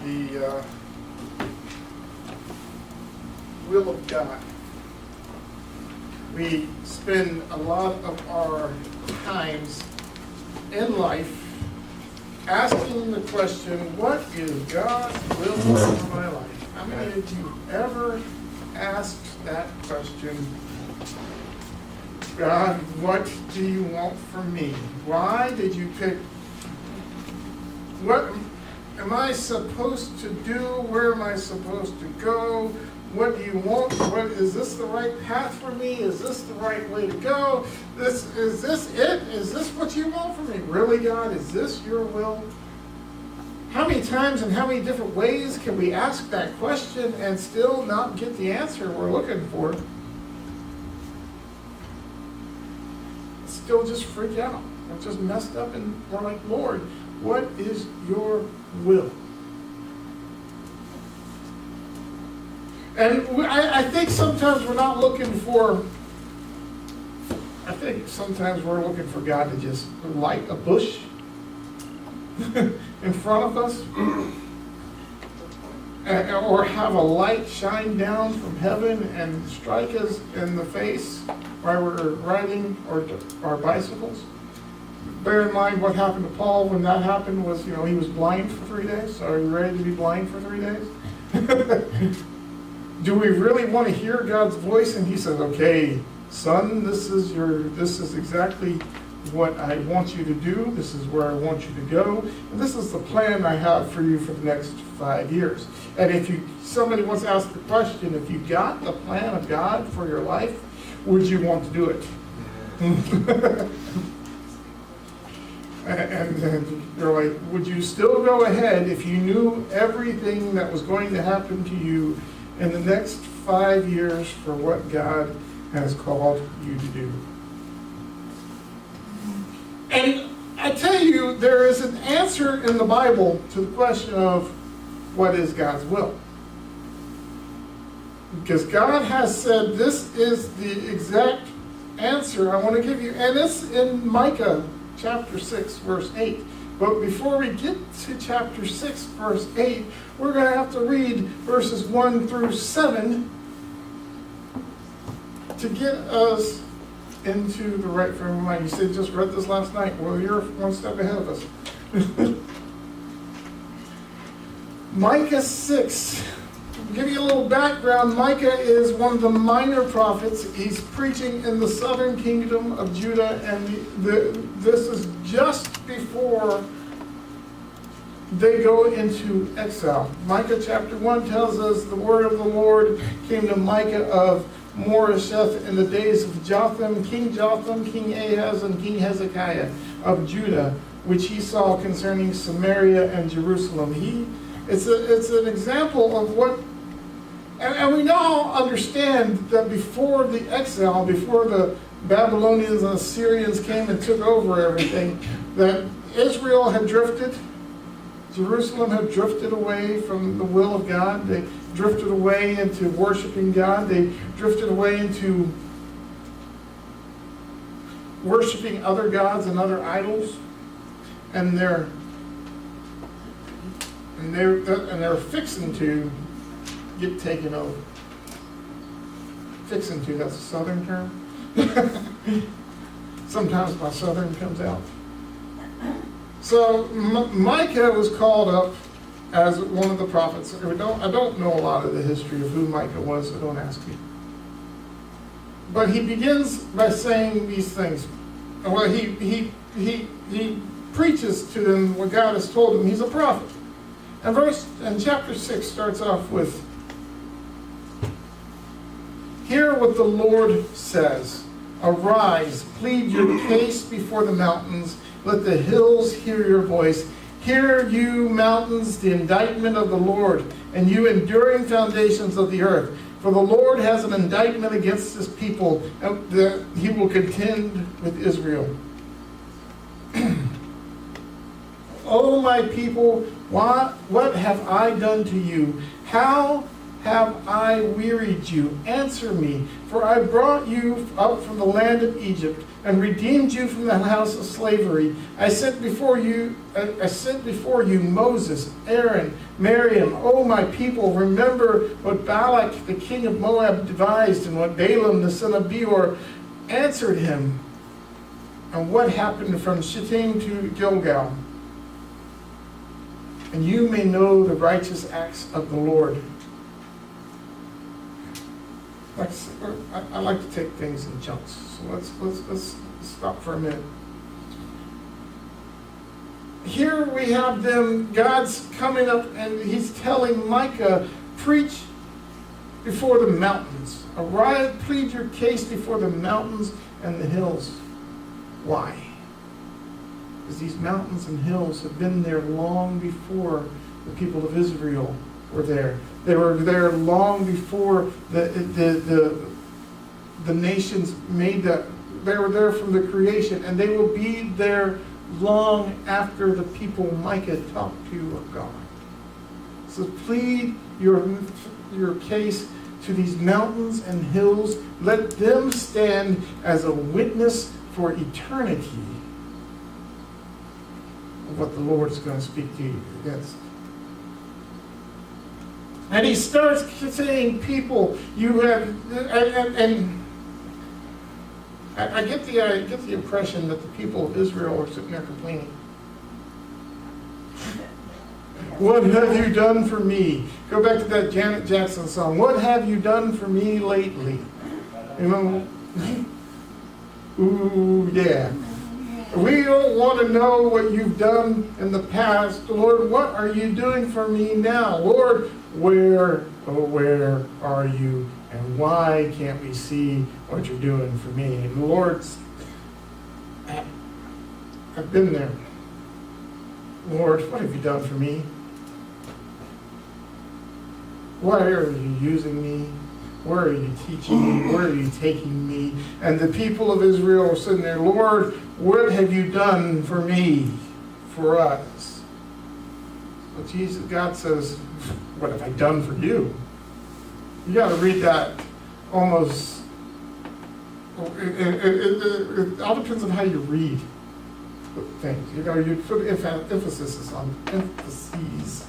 the will of God. We spend a lot of our times in life asking the question, what is God's will for my life? How many of you ever asked that question? God, what do you want from me? Why did you pick? What am I supposed to do? Where am I supposed to go? What do you want? What is this the right path for me? Is this the right way to go? Is this it? Is this what you want from me? Really, God? Is this your will? How many times and how many different ways can we ask that question and still not get the answer we're looking for? Still just freak out. We're just messed up and we're like, Lord, what is your will? And I think sometimes we're not looking for, I think sometimes we're looking for God to just light a bush in front of us, or have a light shine down from heaven and strike us in the face while we're riding our bicycles. Bear in mind what happened to Paul when that happened was, he was blind for 3 days. So are you ready to be blind for 3 days? Do we really want to hear God's voice? And he says, okay, son, this is exactly what I want you to do. This is where I want you to go. And this is the plan I have for you for the next 5 years. And if somebody wants to ask the question, if you got the plan of God for your life, would you want to do it? and you're like, would you still go ahead if you knew everything that was going to happen to you in the next 5 years for what God has called you to do? And I tell you, there is an answer in the Bible to the question of what is God's will. Because God has said this is the exact answer I want to give you. And it's in Micah chapter 6, verse 8. But before we get to chapter 6, verse 8, we're going to have to read verses 1 through 7 to get us into the right frame of mind. You said just read this last night. Well, you're one step ahead of us. Micah 6. To give you a little background, Micah is one of the minor prophets. He's preaching in the southern kingdom of Judah, and this is just before they go into exile. Micah chapter 1 tells us the word of the Lord came to Micah of Moresheth in the days of Jotham, King Ahaz, and King Hezekiah of Judah, which he saw concerning Samaria and Jerusalem. It's an example of what, and we now understand that before the exile, before the Babylonians and Assyrians came and took over everything, that Israel had drifted. Jerusalem had drifted away from the will of God. They drifted away into worshiping God. They drifted away into worshiping other gods and other idols. And they're fixing to get taken over. Fixing to, that's a southern term. Sometimes my southern comes out. So Micah was called up as one of the prophets. I don't know a lot of the history of who Micah was, so don't ask me. But he begins by saying these things. Well, he preaches to them what God has told him. He's a prophet. And chapter 6 starts off with, hear what the Lord says. Arise, plead your case before the mountains. Let the hills hear your voice. Hear, you mountains, the indictment of the Lord, and you enduring foundations of the earth. For the Lord has an indictment against his people, and that he will contend with Israel. O my people, what have I done to you? How have I wearied you? Answer me, for I brought you up from the land of Egypt. and redeemed you from the house of slavery. I sent before you Moses, Aaron, Miriam. O my people, remember what Balak the king of Moab devised, and what Balaam the son of Beor answered him, and what happened from Shittim to Gilgal. And you may know the righteous acts of the Lord. I like to take things in chunks, so let's stop for a minute. Here we have them, God's coming up and he's telling Micah, preach before the mountains. Arise, plead your case before the mountains and the hills. Why? Because these mountains and hills have been there long before the people of Israel were there. They were there long before the nations made that. They were there from the creation, and they will be there long after the people Micah talked to of God. So plead your case to these mountains and hills. Let them stand as a witness for eternity of what the Lord's going to speak to you against. And he starts saying, people, you have, and I get the impression that the people of Israel are sitting there complaining. What have you done for me? Go back to that Janet Jackson song. What have you done for me lately? You know, ooh, yeah. We don't want to know what you've done in the past. Lord, what are you doing for me now? Lord, where are you? And why can't we see what you're doing for me? And the Lord's, I've been there. Lord, what have you done for me? Why are you using me? Where are you teaching me? Where are you taking me? And the people of Israel are sitting there, Lord, what have you done for me, for us? But Jesus, God says, what have I done for you? You got to read that almost, it all depends on how you read things. You know, you put emphasis on emphases.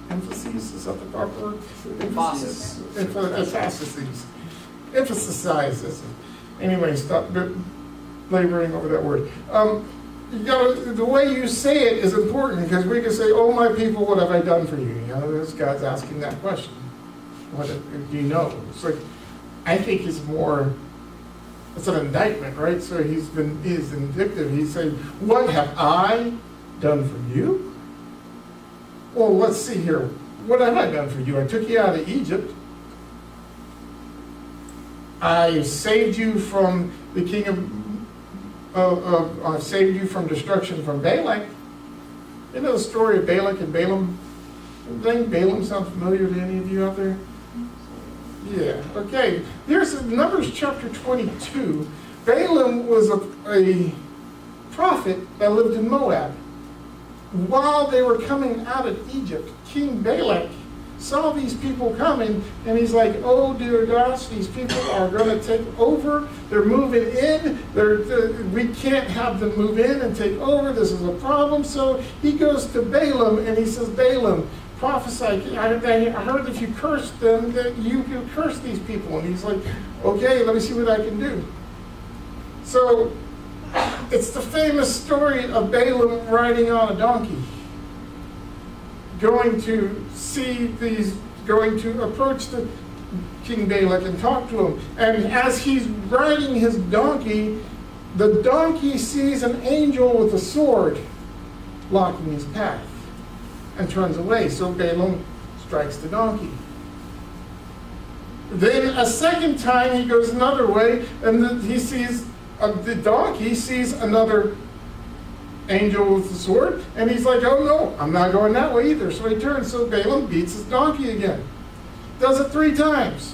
Emphases, is that the proper word? Emphasis. Emphasizes. Anyway, stop laboring over that word. You gotta, the way you say it is important, because we can say, oh my people, what have I done for you? You know, this God's asking that question. What do you know? It's like, I think it's more, it's an indictment, right? So he's vindictive. He's saying, what have I done for you? Well, let's see here. What have I done for you? I took you out of Egypt. I saved you from the king of, I saved you from destruction from Balak. You know the story of Balak and Balaam? Does Balaam sound familiar to any of you out there? Yeah, okay. Here's Numbers chapter 22. Balaam was a prophet that lived in Moab. While they were coming out of Egypt, King Balak saw these people coming, and he's like, oh dear gosh, these people are going to take over. They're moving in. We can't have them move in and take over. This is a problem. So he goes to Balaam, and he says, Balaam, prophesy. I heard if you curse them, that you can curse these people. And he's like, okay, let me see what I can do. So it's the famous story of Balaam riding on a donkey, going to approach the King Balak and talk to him. And as he's riding his donkey, the donkey sees an angel with a sword blocking his path and turns away. So Balaam strikes the donkey. Then a second time he goes another way, and then he sees the donkey sees another angel with the sword, and he's like, oh no, I'm not going that way either. So he turns, so Balaam beats his donkey again. Does it 3 times.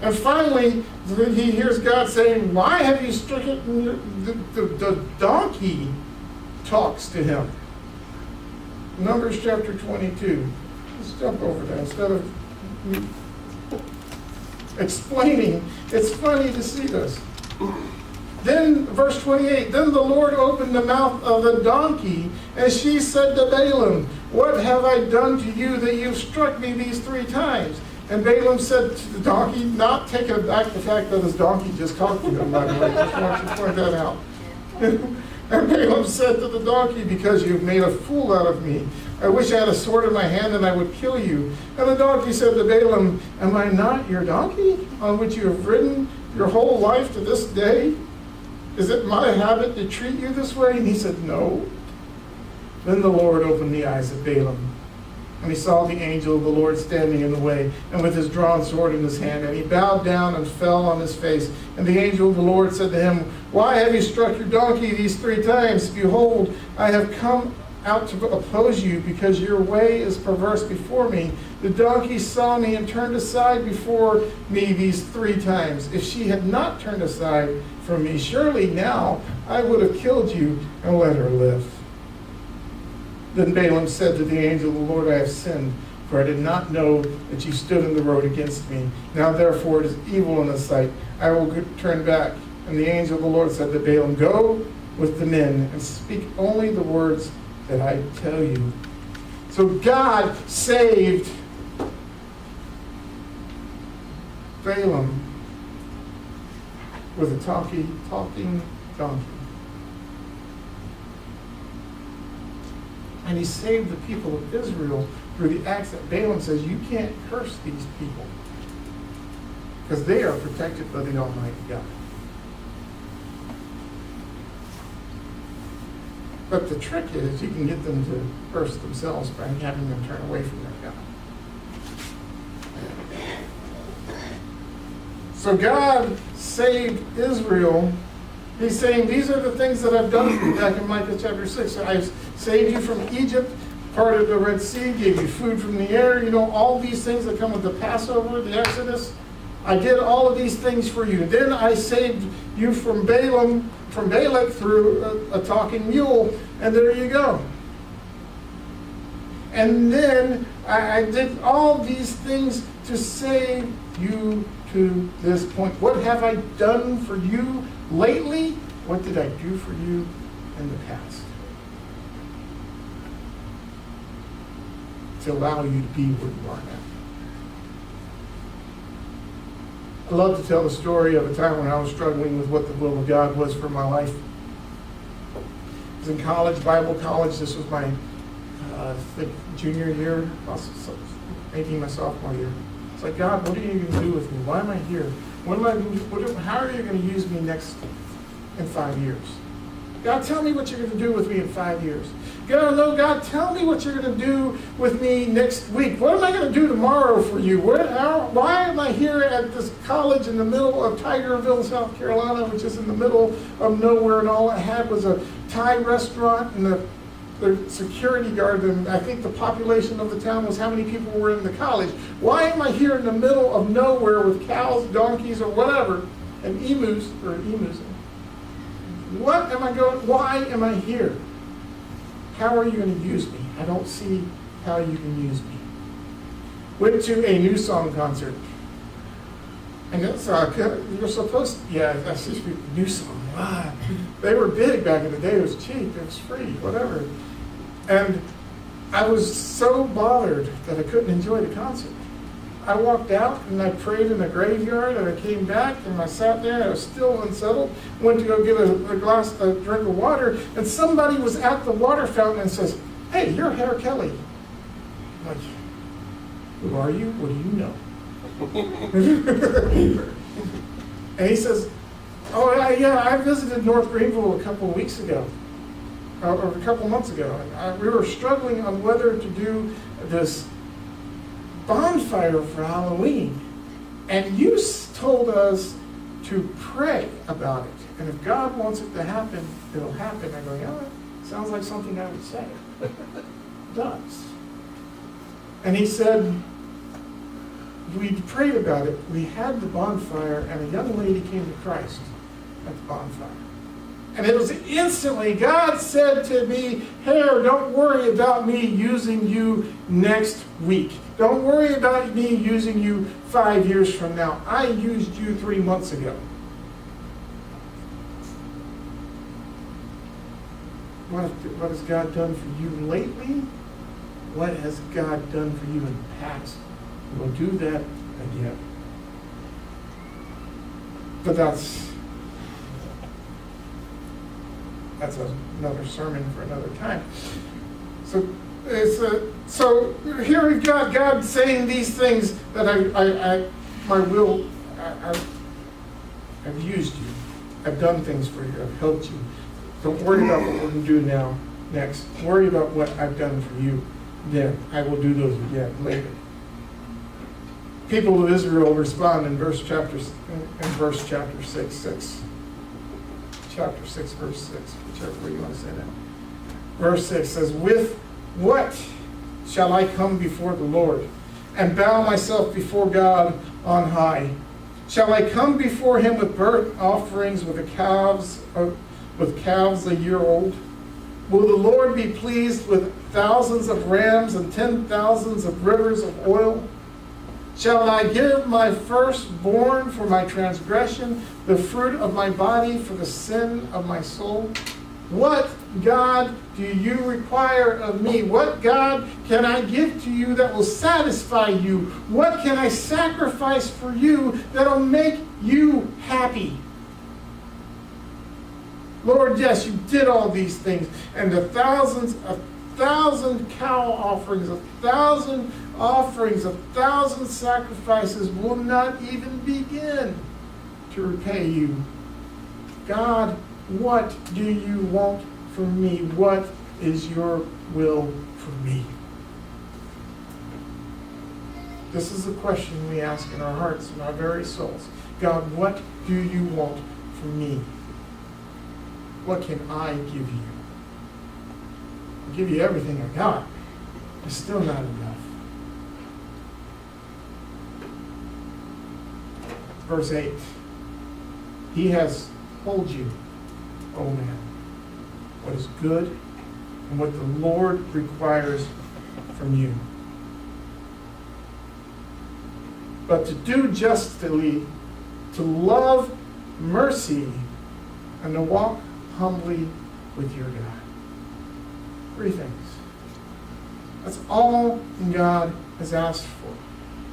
And finally, he hears God saying, why have you stricken the donkey talks to him. Numbers chapter 22. Let's jump over there instead of explaining. It's funny to see this. Then, verse 28, then the Lord opened the mouth of the donkey, and she said to Balaam, what have I done to you that you've struck me these 3 times? And Balaam said to the donkey, not taking aback the fact that his donkey just talked to him, by the way, just want you to point that out. And Balaam said to the donkey, because you've made a fool out of me, I wish I had a sword in my hand and I would kill you. And the donkey said to Balaam, am I not your donkey on which you have ridden your whole life to this day? Is it my habit to treat you this way? And he said, no. Then the Lord opened the eyes of Balaam, and he saw the angel of the Lord standing in the way, and with his drawn sword in his hand, and he bowed down and fell on his face. And the angel of the Lord said to him, why have you struck your donkey these 3 times? Behold, I have come out to oppose you, because your way is perverse before me. The donkey saw me and turned aside before me these 3 times. If she had not turned aside from me, surely now I would have killed you and let her live. Then Balaam said to the angel of the Lord, I have sinned, for I did not know that you stood in the road against me. Now therefore it is evil in the sight. I will turn back. And the angel of the Lord said to Balaam, go with the men and speak only the words that I tell you. So God saved Balaam with a talking donkey. And he saved the people of Israel through the acts that Balaam says, you can't curse these people, because they are protected by the Almighty God. But the trick is you can get them to curse themselves by having them turn away from their God. So God saved Israel. He's saying, these are the things that I've done for you, back in Micah chapter 6. I've saved you from Egypt, parted the Red Sea, gave you food from the air. You know, all these things that come with the Passover, the Exodus. I did all of these things for you. Then I saved you from Balak through a talking mule, and there you go. And then I did all these things to save you to this point. What have I done for you lately? What did I do for you in the past? To allow you to be where you are now. I love to tell the story of a time when I was struggling with what the will of God was for my life. I was in college, Bible college. This was my junior year, maybe my sophomore year. It's like, God, what are you going to do with me? Why am I here? How are you going to use me next in 5 years? God, tell me what you're going to do with me in 5 years. God, tell me what you're going to do with me next week. What am I going to do tomorrow for you? Why am I here at this college in the middle of Tigerville, South Carolina, which is in the middle of nowhere, and all I had was a Thai restaurant and the security guard, and I think the population of the town was how many people were in the college. Why am I here in the middle of nowhere with cows, donkeys, or whatever, and emus? What am I going? Why am I here? How are you going to use me? I don't see how you can use me. Went to a New Song concert. And it's, you're supposed to, that's just New Song. Wow. They were big back in the day. It was cheap. It was free, whatever. And I was so bothered that I couldn't enjoy the concert. I walked out and I prayed in the graveyard, and I came back and I sat there and I was still unsettled. Went to go get a drink of water, and somebody was at the water fountain and says, "Hey, you're Harry Kelly." I'm like, who are you? What do you know? And he says, "Oh yeah, I visited North Greenville a couple of weeks ago, or a couple months ago. And we were struggling on whether to do this bonfire for Halloween, and you told us to pray about it, and if God wants it to happen, it'll happen." I go, "Yeah, sounds like something I would say." It does. And he said, we prayed about it, we had the bonfire, and a young lady came to Christ at the bonfire. And it was instantly, God said to me, "Hare, don't worry about me using you next week. Don't worry about me using you 5 years from now. I used you 3 months ago." What has God done for you lately? What has God done for you in the past? We'll do that again. But that's another sermon for another time. So here we've got God saying these things that I've used you. I've done things for you. I've helped you. Don't worry about what we're going to do now. Next, worry about what I've done for you. Then I will do those again later. People of Israel respond in verse chapter 6. Chapter 6, verse 6, whichever way you want to say that. Verse 6 says, with what shall I come before the Lord and bow myself before God on high? Shall I come before him with burnt offerings, with calves a year old? Will the Lord be pleased with thousands of rams and 10,000s of rivers of oil? Shall I give my firstborn for my transgression, the fruit of my body for the sin of my soul? What God do you require of me? What God can I give to you that will satisfy you? What can I sacrifice for you that will make you happy? Lord, yes, you did all these things, and the 1,000 cow offerings, 1,000 offerings, 1,000 sacrifices will not even begin to repay you. God, what do you want from me? What is your will for me? This is the question we ask in our hearts, in our very souls. God, what do you want from me? What can I give you? I'll give you everything I got. It's still not enough. Verse 8. He has told you, O man, what is good and what the Lord requires from you. But to do justly, to love mercy, and to walk humbly with your God. 3 things. That's all God has asked for.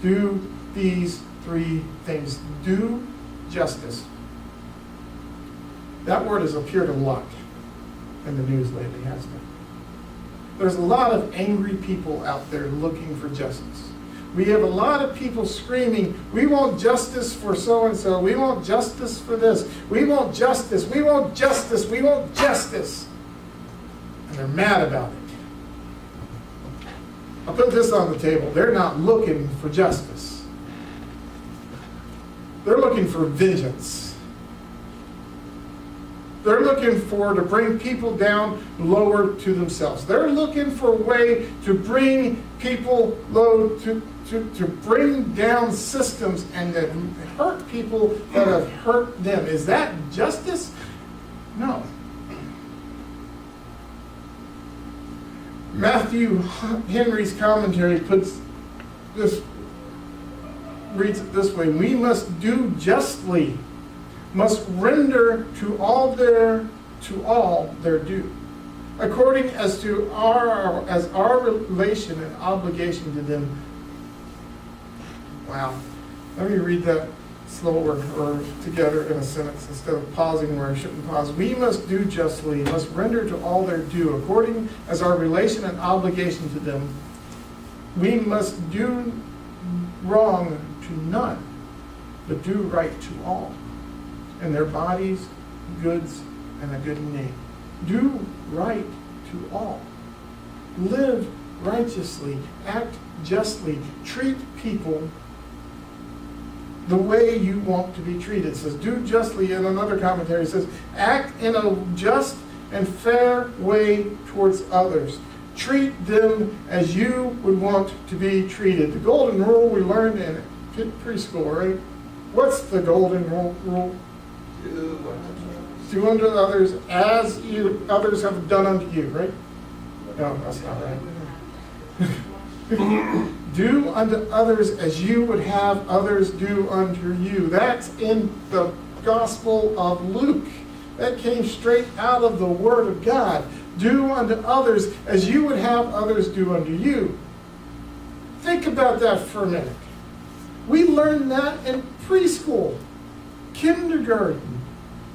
Do these 3 things. Do justice. That word has appeared a lot in the news lately, hasn't it? There's a lot of angry people out there looking for justice. We have a lot of people screaming, we want justice for so-and-so. We want justice for this. We want justice. We want justice. We want justice. And they're mad about it. I'll put this on the table. They're not looking for justice. They're looking for vengeance. They're looking to bring people down lower to themselves. They're looking for a way to bring people low, to bring down systems and to hurt people that have hurt them. Is that justice? No. Matthew Henry's commentary reads it this way: we must do justly, must render to all their due, according as our relation and obligation to them. Wow. Let me read that slower or together in a sentence instead of pausing where I shouldn't pause. We must do justly, must render to all their due, according as our relation and obligation to them. We must do wrong to none, but do right to all, and their bodies, goods, and a good name. Do right to all. Live righteously. Act justly. Treat people the way you want to be treated. It says, do justly. In another commentary, it says, act in a just and fair way towards others. Treat them as you would want to be treated. The golden rule we learned in preschool, right? What's the golden rule? Do unto others as others have done unto you, right? No, that's not right. Do unto others as you would have others do unto you. That's in the Gospel of Luke. That came straight out of the Word of God. do unto others as you would have others do unto you. Think about that for a minute. We learned that in preschool, kindergarten,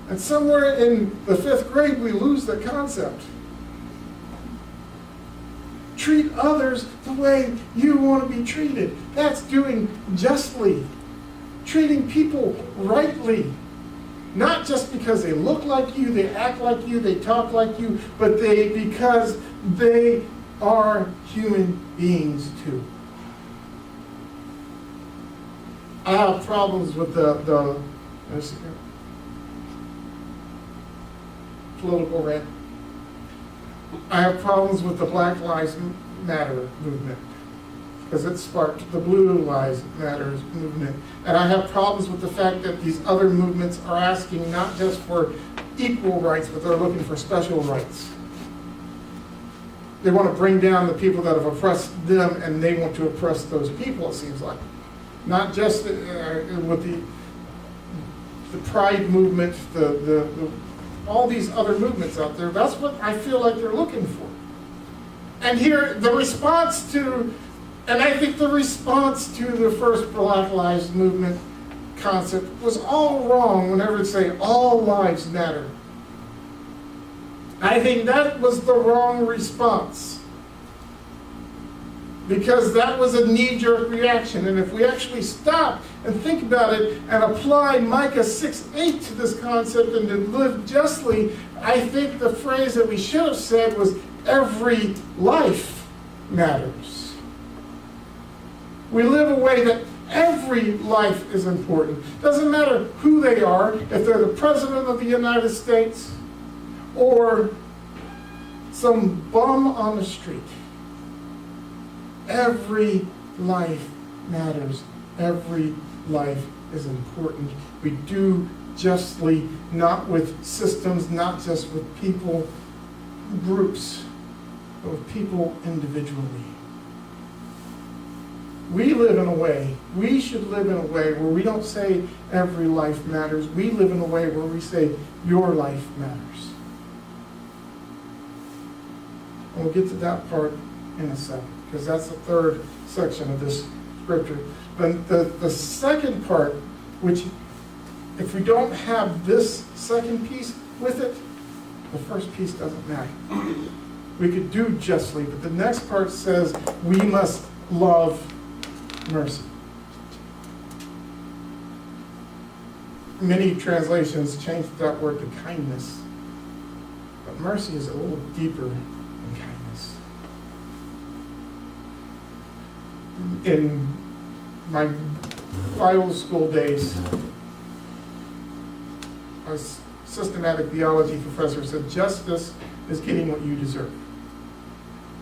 and somewhere in the 5th grade we lose that concept. Treat others the way you want to be treated. That's doing justly. Treating people rightly. Not just because they look like you, they act like you, they talk like you, but because they are human beings too. I have problems with the political rant. I have problems with the Black Lives Matter movement because it sparked the Blue Lives Matter movement. And I have problems with the fact that these other movements are asking not just for equal rights, but they're looking for special rights. They want to bring down the people that have oppressed them, and they want to oppress those people, it seems like. Not just with the Pride movement, all these other movements out there. That's what I feel like they're looking for. And here, the response to, and I think the response to the first Black Lives Movement concept was all wrong whenever it say all lives matter. I think that was the wrong response. Because that was a knee-jerk reaction. And if we actually stop and think about it and apply Micah 6:8 to this concept and to live justly, I think the phrase that we should have said was every life matters. We live a way that every life is important. Doesn't matter who they are, if they're the President of the United States or some bum on the street. Every life matters. Every life is important. We do justly, not with systems, not just with people, groups, but with people individually. We live in a way, we should live in a way where we don't say every life matters. We live in a way where we say your life matters. And we'll get to that part in a second, because that's the third section of this scripture. But the second part, which if we don't have this second piece with it, the first piece doesn't matter. We could do justly, but the next part says we must love mercy. Many translations change that word to kindness, but mercy is a little deeper than kindness. In my Bible school days, a systematic theology professor said justice is getting what you deserve.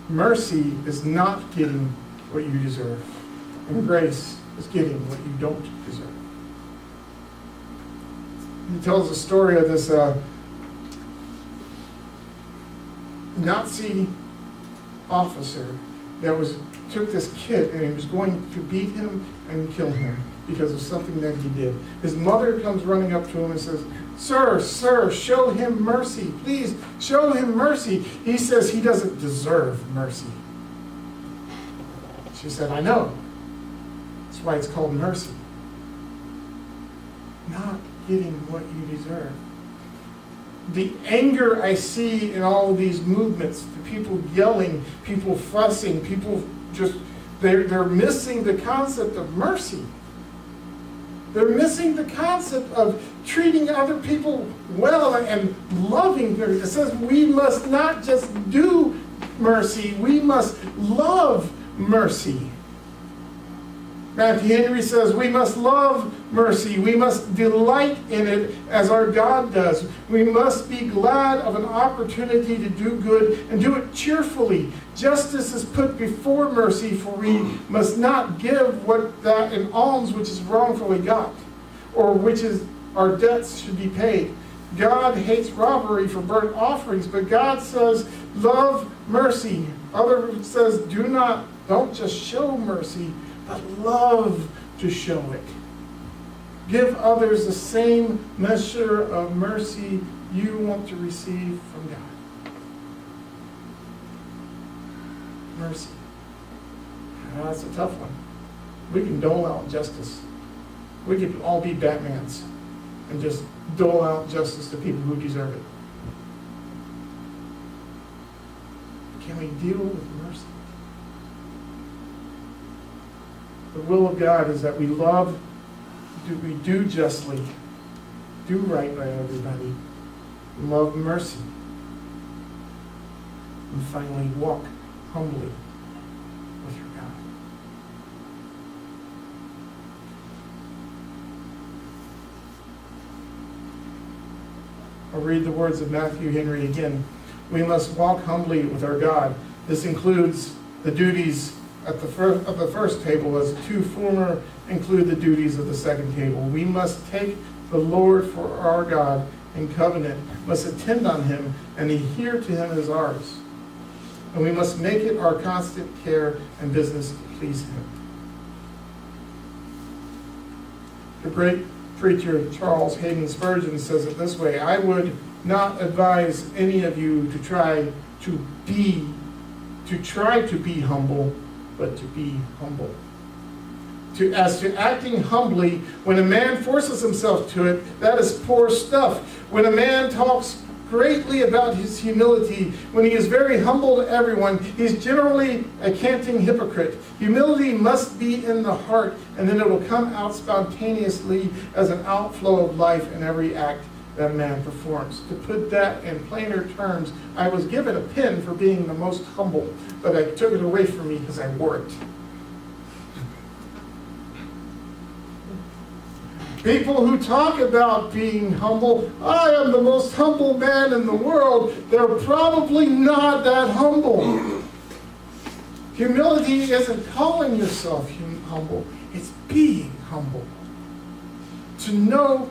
Mercy is not getting what you deserve. And grace is getting what you don't deserve. He tells the story of this Nazi officer that took this kid and he was going to beat him and kill him because of something that he did. His mother comes running up to him and says, Sir, show him mercy. Please, show him mercy. He says he doesn't deserve mercy. She said, I know. That's why it's called mercy. Not getting what you deserve. The anger I see in all of these movements, the people yelling, people fussing, people just, they're missing the concept of mercy. They're missing the concept of treating other people well and loving them. It says we must not just do mercy, we must love mercy. Matthew Henry says we must love mercy. We must delight in it as our God does. We must be glad of an opportunity to do good and do it cheerfully. Justice is put before mercy, for we must not give what that in alms which is wrongfully got, or which is our debts should be paid. God hates robbery for burnt offerings, but God says love mercy. Other says don't just show mercy, but love to show it. Give others the same measure of mercy you want to receive from God. mercy. That's a tough one. We can dole out justice. We could all be Batmans and just dole out justice to people who deserve it. Can we deal with mercy? The will of God is that we do justly, do right by everybody, love mercy, and finally walk humbly with your God. I'll read the words of Matthew Henry again. We must walk humbly with our God. This includes the duties of the first table, as the two former include the duties of the second table. We must take the Lord for our God in covenant, must attend on him, and adhere to him as ours. And we must make it our constant care and business to please him. The great preacher Charles Haddon Spurgeon says it this way: I would not advise any of you to try to be humble, but to be humble. As to acting humbly, when a man forces himself to it, that is poor stuff. When a man talks greatly about his humility, when he is very humble to everyone, he's generally a canting hypocrite. Humility must be in the heart, and then it will come out spontaneously as an outflow of life in every act that a man performs. To put that in plainer terms, I was given a pin for being the most humble, but I took it away from me because I wore it. People who talk about being humble, I am the most humble man in the world, they're probably not that humble. Humility isn't calling yourself humble, it's being humble. To know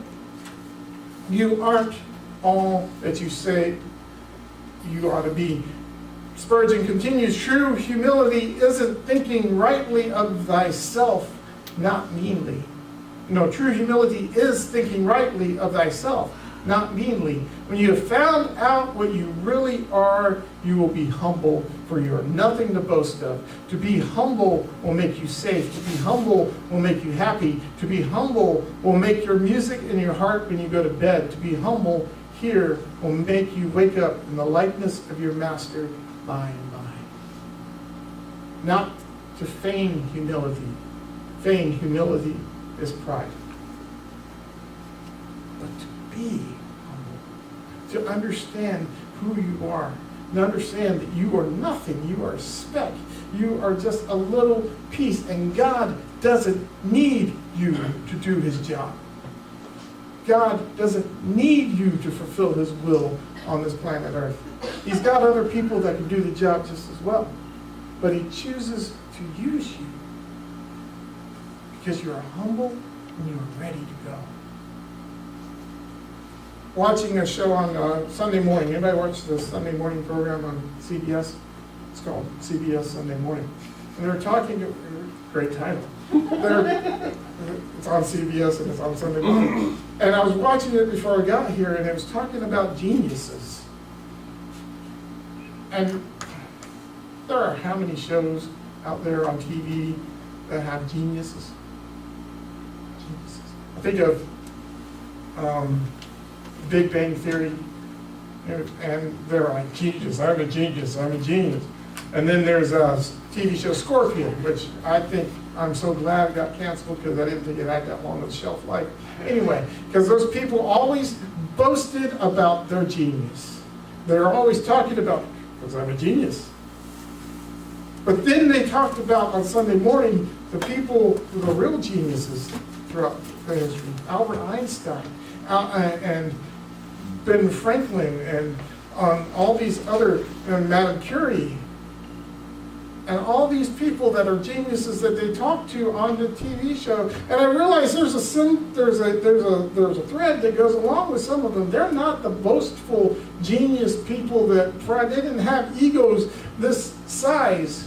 you aren't all that you say you ought to be. Spurgeon continues, true humility isn't thinking rightly of thyself, not meanly. No, true humility is thinking rightly of thyself, not meanly. When you have found out what you really are, you will be humble, for you are nothing to boast of. To be humble will make you safe. To be humble will make you happy. To be humble will make your music in your heart when you go to bed. To be humble here will make you wake up in the likeness of your master by and by. Not to feign humility. Feign humility is pride. But to be humble, to understand who you are, and understand that you are nothing, you are a speck, you are just a little piece, and God doesn't need you to do his job. God doesn't need you to fulfill his will on this planet Earth. He's got other people that can do the job just as well. But he chooses to use you because you are humble and you are ready to go. Watching a show on Sunday morning. Anybody watch the Sunday morning program on CBS? It's called CBS Sunday Morning. And they're talking to, great title. It's on CBS and it's on Sunday morning. And I was watching it before I got here, and it was talking about geniuses. And there are how many shows out there on TV that have geniuses? I think of Big Bang Theory, and they're like, genius, I'm a genius, I'm a genius. And then there's a TV show, Scorpion, which I think I'm so glad it got canceled because I didn't think it had that long of a shelf life. Anyway, because those people always boasted about their genius. They're always talking about, because I'm a genius. But then they talked about on Sunday morning the people who are real geniuses throughout the history. Albert Einstein and Ben Franklin and all these other, Madame Curie, and all these people that are geniuses that they talk to on the TV show. And I realize there's a thread that goes along with some of them. They're not the boastful genius people that they didn't have egos this size.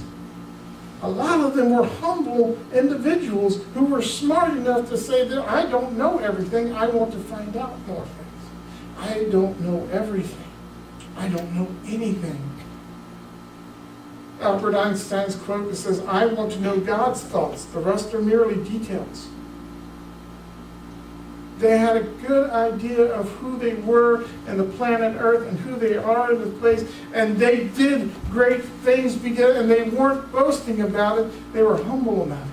A lot of them were humble individuals who were smart enough to say that I don't know everything, I want to find out more things. I don't know everything. I don't know anything. Albert Einstein's quote that says, "I want to know God's thoughts. The rest are merely details." They had a good idea of who they were in the planet Earth and who they are in the place, and they did great things and they weren't boasting about it. They were humble about it.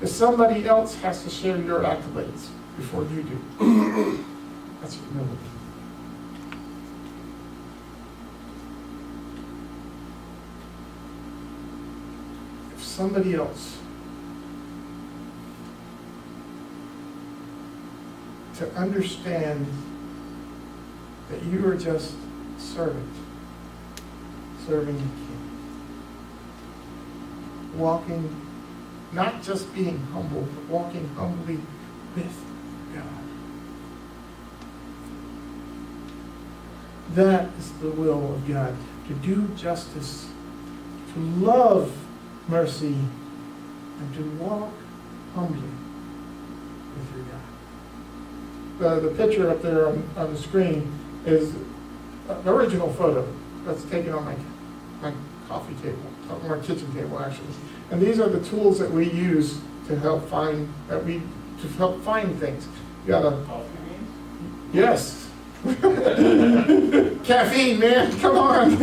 If somebody else has to share your accolades before you do, that's humility. If somebody else to understand that you are just a servant, serving the King, walking, not just being humble, but walking humbly with God. That is the will of God, to do justice, to love mercy, and to walk humbly with your God. The picture up there on the screen is an original photo that's taken on my coffee table, on my kitchen table actually. And these are the tools that we use to help find things. You got a Coffee beans? yes. Caffeine, man, come on.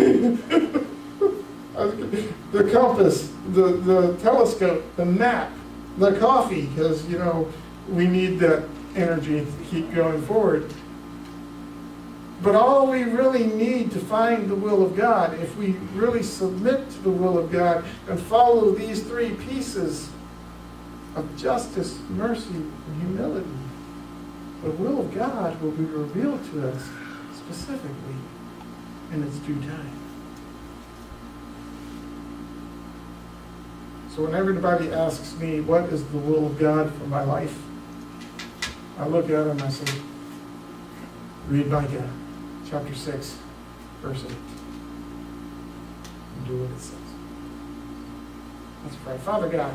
The compass, the telescope, the map, the coffee, because we need that energy to keep going forward. But all we really need to find the will of God, if we really submit to the will of God and follow these three pieces of justice, mercy, and humility, the will of God will be revealed to us specifically in its due time. So when everybody asks me, what is the will of God for my life? I look at them and I say, read Micah chapter 6, verse 8. And do what it says. Let's pray. Father God,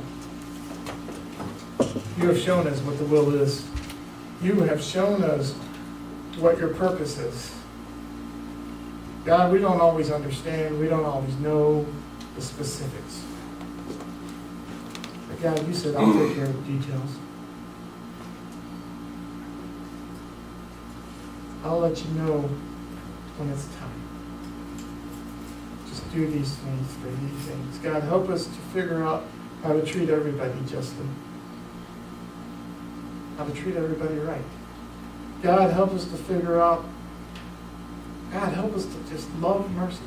you have shown us what the will is. You have shown us what your purpose is. God, we don't always understand. We don't always know the specifics. But God, you said, I'll take care of the details. I'll let you know when it's time. Just do these things, these things. God, help us to figure out how to treat everybody justly. How to treat everybody right. God, help us to figure out, God, help us to just love mercy.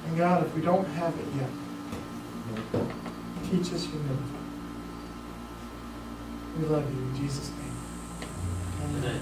And God, if we don't have it yet, teach us humility. We love you in Jesus' name. Amen.